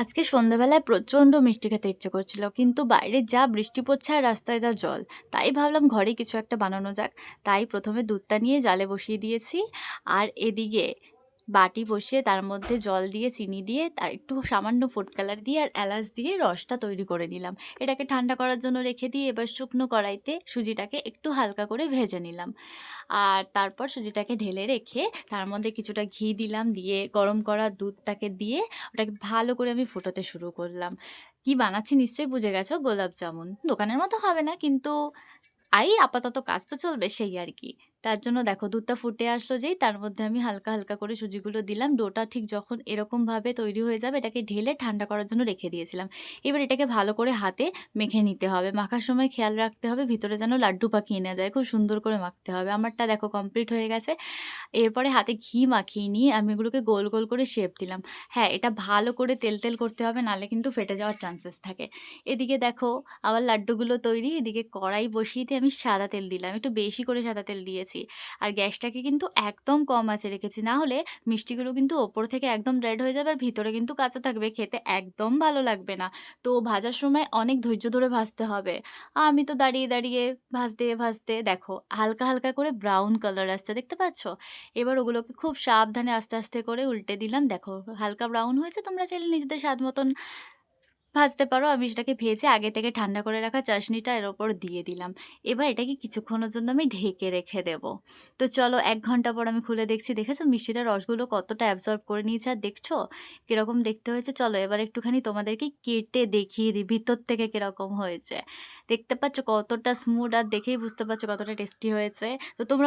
আজকে সন্ধ্যাবেলায় প্রচণ্ড মিষ্টি খেতে ইচ্ছে করছিল, কিন্তু বাইরে যা বৃষ্টি পড়ছে আর রাস্তায় যা জল। তাই ভাবলাম ঘরে কিছু একটা বানানো যাক। তাই প্রথমে দুধটা নিয়ে জালে বসিয়ে দিয়েছি। আর এদিকে বাটি বসিয়ে তার মধ্যে জল দিয়ে, চিনি দিয়ে, তার একটু সামান্য ফুড কালার দিয়ে আর এলাচ দিয়ে রসটা তৈরি করে নিলাম। এটাকে ঠান্ডা করার জন্য রেখে দিয়ে এবার শুকনো কড়াইতে সুজিটাকে একটু হালকা করে ভেজে নিলাম। আর তারপর সুজিটাকে ঢেলে রেখে তার মধ্যে কিছুটা ঘি দিলাম, দিয়ে গরম করা দুধটাকে দিয়ে ওটাকে ভালো করে আমি ফোটাতে শুরু করলাম। কি বানাচ্ছি নিশ্চয়ই বুঝে গেছো, গোলাপ জামুন। দোকানের মতো হবে না, কিন্তু আপাতত কাজ তো চলবে সেই আর কি। তার জন্য দেখো দুধটা ফুটে আসলো যেই, তার মধ্যে আমি হালকা হালকা করে সুজিগুলো দিলাম। ডোটা ঠিক যখন এরকমভাবে তৈরি হয়ে যাবে এটাকে ঢেলে ঠান্ডা করার জন্য রেখে দিয়েছিলাম। এবার এটাকে ভালো করে হাতে মেখে নিতে হবে। মাখার সময় খেয়াল রাখতে হবে ভিতরে যেন লাড্ডু পাকিয়ে না যায়, খুব সুন্দর করে মাখতে হবে। আমারটা দেখো কমপ্লিট হয়ে গেছে। এরপরে হাতে ঘি মাখিয়ে নিয়ে আমি এগুলোকে গোল গোল করে শেপ দিলাম। হ্যাঁ, এটা ভালো করে তেল তেল করতে হবে, নাহলে কিন্তু ফেটে যাওয়ার চান্সেস থাকে। এদিকে দেখো আবার লাড্ডুগুলো তৈরি। এদিকে কড়াই বসিয়ে দিয়ে আমি সাদা তেল দিলাম, একটু বেশি করে সাদা তেল দিয়েছি। আর গ্যাসটাকে কিন্তু একদম কম আঁচে রেখেছি, না হলে মিষ্টিগুলো কিন্তু ওপর থেকে একদম রেড হয়ে যাবে আর ভিতরে কিন্তু কাঁচা থাকবে, খেতে একদম ভালো লাগবে না। তো ভাজার সময় অনেক ধৈর্য ধরে ভাজতে হবে। আমি তো দাঁড়িয়ে দাঁড়িয়ে ভাজতে ভাজতে দেখো হালকা হালকা করে ব্রাউন কালার আসছে, দেখতে পাচ্ছ? এবার ওগুলোকে খুব সাবধানে আস্তে আস্তে করে উল্টে দিলাম। দেখো হালকা ব্রাউন হয়েছে, তোমরা চাইলে নিজেদের স্বাদ মতন ভাজতে পারো। আমি সেটাকে ভেজে আগে থেকে ঠান্ডা করে রাখা চাশনিটা এর ওপর দিয়ে দিলাম। এবার এটাকে কিছুক্ষণের জন্য আমি ঢেকে রেখে দেব। তো চলো ১ ঘন্টা পর আমি খুলে দেখছি। দেখেছো মিষ্টিটা রসগুলো কতটা অ্যাবজর্ব করে নিয়েছে, আর দেখছো কিরকম দেখতে হয়েছে? চলো এবার একটুখানি তোমাদেরকে কেটে দেখিয়ে দিই ভিতর থেকে কিরকম হয়েছে। দেখতে পাচ্ছ কতটা স্মুথ, আর দেখেই বুঝতে পারছো কতটা টেস্টি হয়েছে। তো তোমরা